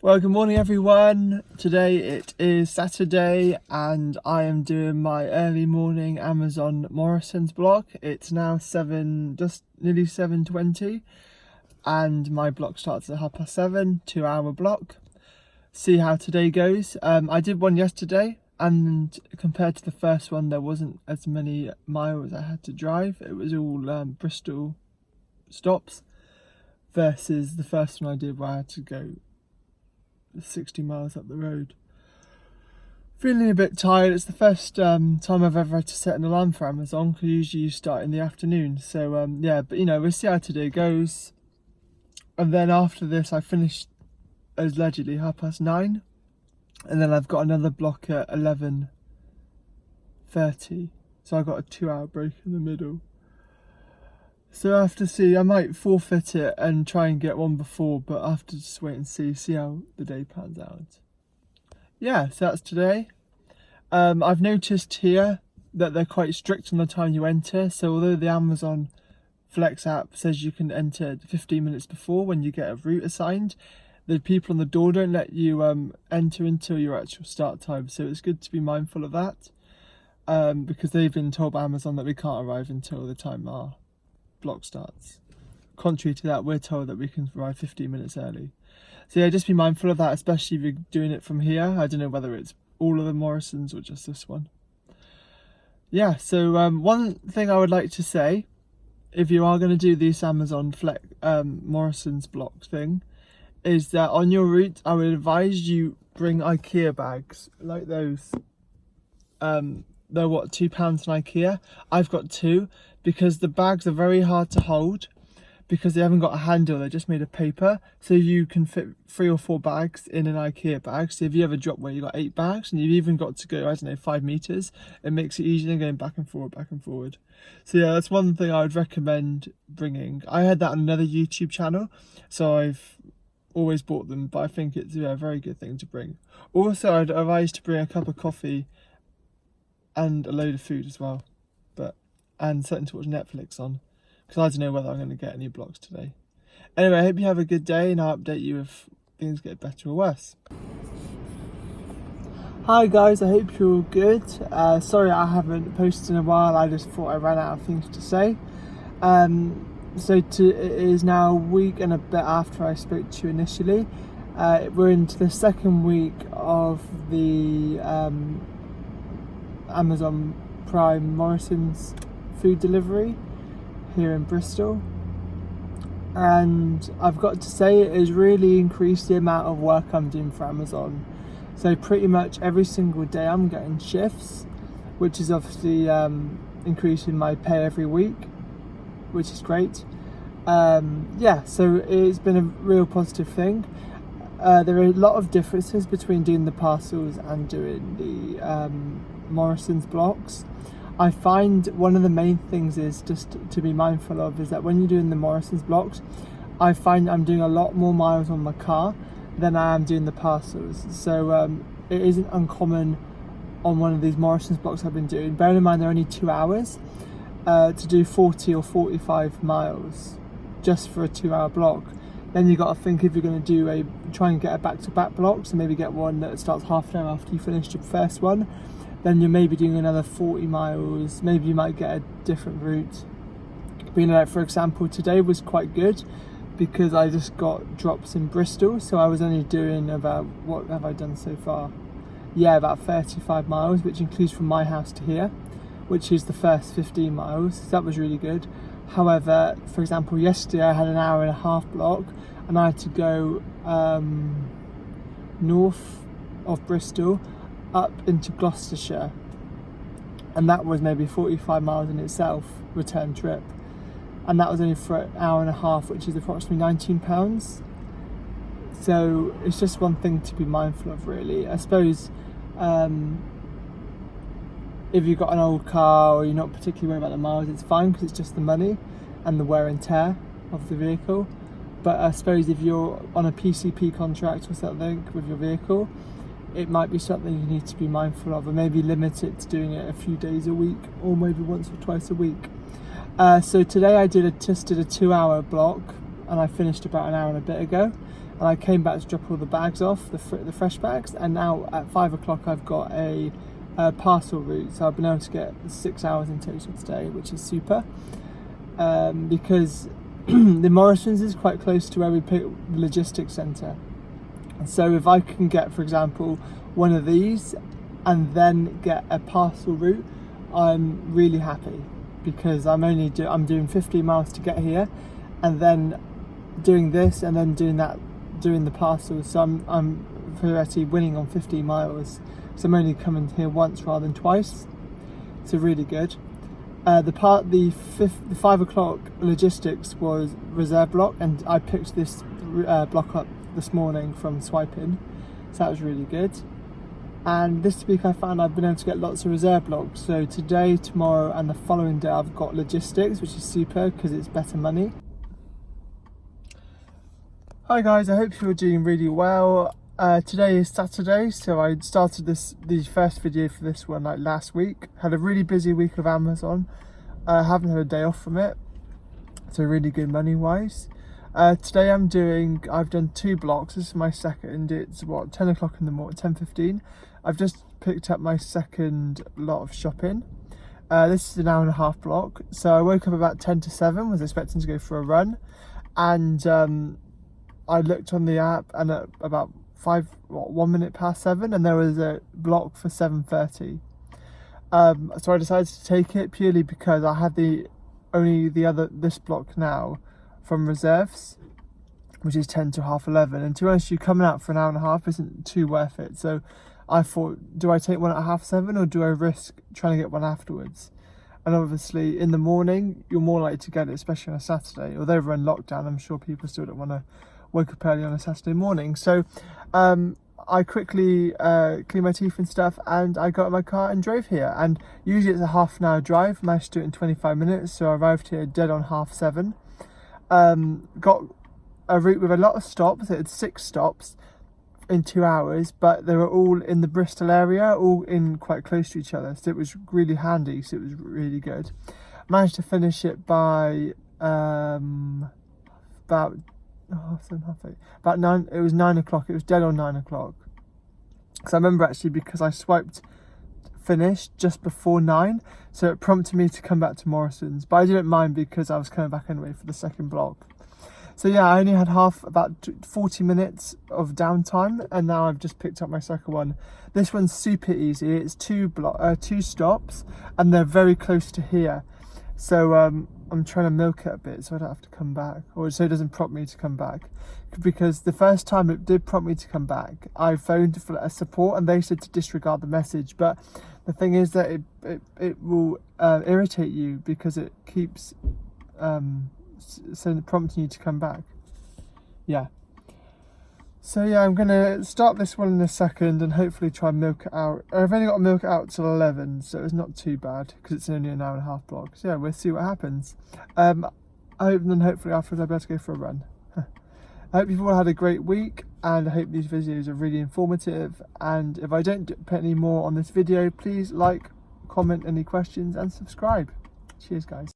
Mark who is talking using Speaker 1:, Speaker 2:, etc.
Speaker 1: Well, good morning everyone. Today it is Saturday and I am doing my early morning Amazon Morrisons block. It's now just nearly 7:20 and my block starts at 7:30, 2-hour block. See how today goes. I did one yesterday and compared to the first one there wasn't as many miles I had to drive. It was all Bristol stops versus the first one I did where I had to go 60 miles up the road. Feeling a bit tired. It's the first time I've ever had to set an alarm for Amazon, because usually you start in the afternoon. So yeah, but we'll see how today goes. And then after this I finished allegedly 9:30, and then I've got another block at 11:30, so I've got a 2-hour break in the middle. So I have to see. I might forfeit it and try and get one before, but I have to just wait and see how the day pans out. Yeah, so that's today. I've noticed here that they're quite strict on the time you enter. So although the Amazon Flex app says you can enter 15 minutes before when you get a route assigned, the people on the door don't let you enter until your actual start time. So it's good to be mindful of that, because they've been told by Amazon that we can't arrive until the time our block starts. Contrary to that, we're told that we can arrive 15 minutes early. So yeah, just be mindful of that, especially if you're doing it from here. I don't know whether it's all of the Morrisons or just this one. Yeah, so one thing I would like to say, if you are going to do this Amazon Flex Morrisons block thing, is that on your route I would advise you bring IKEA bags like those. They're what, £2 in IKEA? I've got 2 because the bags are very hard to hold because they haven't got a handle, they're just made of paper. So you can fit 3 or 4 bags in an IKEA bag. So if you ever drop where you've got 8 bags and you've even got to go, I don't know, 5 meters, it makes it easier than going back and forward. So yeah, that's one thing I would recommend bringing. I had that on another YouTube channel, so I've always bought them, but I think it's a very good thing to bring. Also, I'd advise to bring a cup of coffee and a load of food as well, and something to watch Netflix on, because I don't know whether I'm going to get any blocks today. Anyway, I hope you have a good day, and I'll update you if things get better or worse. Hi guys, I hope you're all good. Sorry I haven't posted in a while, I just thought I ran out of things to say. It is now a week and a bit after I spoke to you initially. We're into the second week of the Amazon Prime Morrisons food delivery here in Bristol, and I've got to say it has really increased the amount of work I'm doing for Amazon. So pretty much every single day I'm getting shifts, which is obviously increasing my pay every week, which is great. Yeah, so it's been a real positive thing. There are a lot of differences between doing the parcels and doing the Morrisons blocks. I find one of the main things is just to be mindful of is that when you're doing the Morrisons blocks, I find I'm doing a lot more miles on my car than I am doing the parcels. So it isn't uncommon on one of these Morrisons blocks I've been doing, bearing in mind they're only 2 hours, to do 40 or 45 miles just for a 2-hour block. Then you've got to think if you're going to try and get a back-to-back block, so maybe get one that starts half an hour after you finished your first one, then you're maybe doing another 40 miles, maybe you might get a different route. But for example, today was quite good because I just got drops in Bristol, so I was only doing about, what have I done so far? Yeah, about 35 miles, which includes from my house to here, which is the first 15 miles, so that was really good. However, for example, yesterday I had an 1.5-hour block and I had to go north of Bristol up into Gloucestershire, and that was maybe 45 miles in itself, return trip, and that was only for an 1.5 hours, which is approximately £19. So it's just one thing to be mindful of, really. I suppose if you've got an old car or you're not particularly worried about the miles, it's fine because it's just the money and the wear and tear of the vehicle. But I suppose if you're on a PCP contract or something with your vehicle, it might be something you need to be mindful of, and maybe limit it to doing it a few days a week or maybe once or twice a week. So today I just did a 2-hour block and I finished about an hour and a bit ago, and I came back to drop all the bags off, the fresh bags, and now at 5 o'clock I've got a parcel route, so I've been able to get 6 hours in total today, which is super, because the Morrisons is quite close to where we pick the logistics centre. So if I can get, for example, one of these and then get a parcel route, I'm really happy, because I'm doing 15 miles to get here, and then doing this, and then doing the parcel. So I'm theoretically winning on 15 miles. So I'm only coming here once rather than twice. So really good. The 5 o'clock logistics was reserve block, and I picked this block up this morning from swiping, so that was really good. And this week I found I've been able to get lots of reserve blocks, so today, tomorrow and the following day I've got logistics, which is super because it's better money. Hi guys, I hope you're doing really well. Today is Saturday, so I started the first video for this one like last week. Had a really busy week of Amazon. Haven't had a day off from it, so really good money wise. Today I've done 2 blocks. This is my second. It's 10 o'clock in the morning, 10:15. I've just picked up my second lot of shopping. This is an hour and a half block. So I woke up about 10 to 7, was expecting to go for a run, and I looked on the app, and at about 1 minute past 7, and there was a block for 7:30. So I decided to take it purely because I had this block now from reserves, which is 10 to half 11, and to be honest, you coming out for an hour and a half isn't too worth it. So I thought, do I take one at 7:30, or do I risk trying to get one afterwards? And obviously in the morning you're more likely to get it, especially on a Saturday. Although we're in lockdown, I'm sure people still don't want to wake up early on a Saturday morning. So I quickly cleaned my teeth and stuff, and I got in my car and drove here. And usually it's a half an hour drive, managed to do it in 25 minutes, so I arrived here dead on 7:30. Got a route with a lot of stops. It had 6 stops in 2 hours, but they were all in the Bristol area, all in quite close to each other, so it was really handy, so it was really good. Managed to finish it by about 9. It was 9 o'clock. It was dead on 9 o'clock, because I remember actually, because I swiped finish just before 9, so it prompted me to come back to Morrisons, but I didn't mind because I was coming back anyway for the second block. So yeah, I only had about 40 minutes of downtime, and now I've just picked up my second one. This one's super easy. It's 2 stops, and they're very close to here, so I'm trying to milk it a bit so I don't have to come back, or so it doesn't prompt me to come back. Because the first time it did prompt me to come back, I phoned for a support, and they said to disregard the message. But the thing is that it will irritate you, because it keeps prompting you to come back. Yeah. So yeah, I'm gonna start this one in a second and hopefully try and milk it out. I've only got to milk it out till 11, so it's not too bad because it's only an hour and a half block. So yeah, we'll see what happens. I hope then hopefully afterwards I'll be able to go for a run. I hope you've all had a great week, and I hope these videos are really informative. And if I don't put any more on this video, please like, comment any questions, and subscribe. Cheers guys.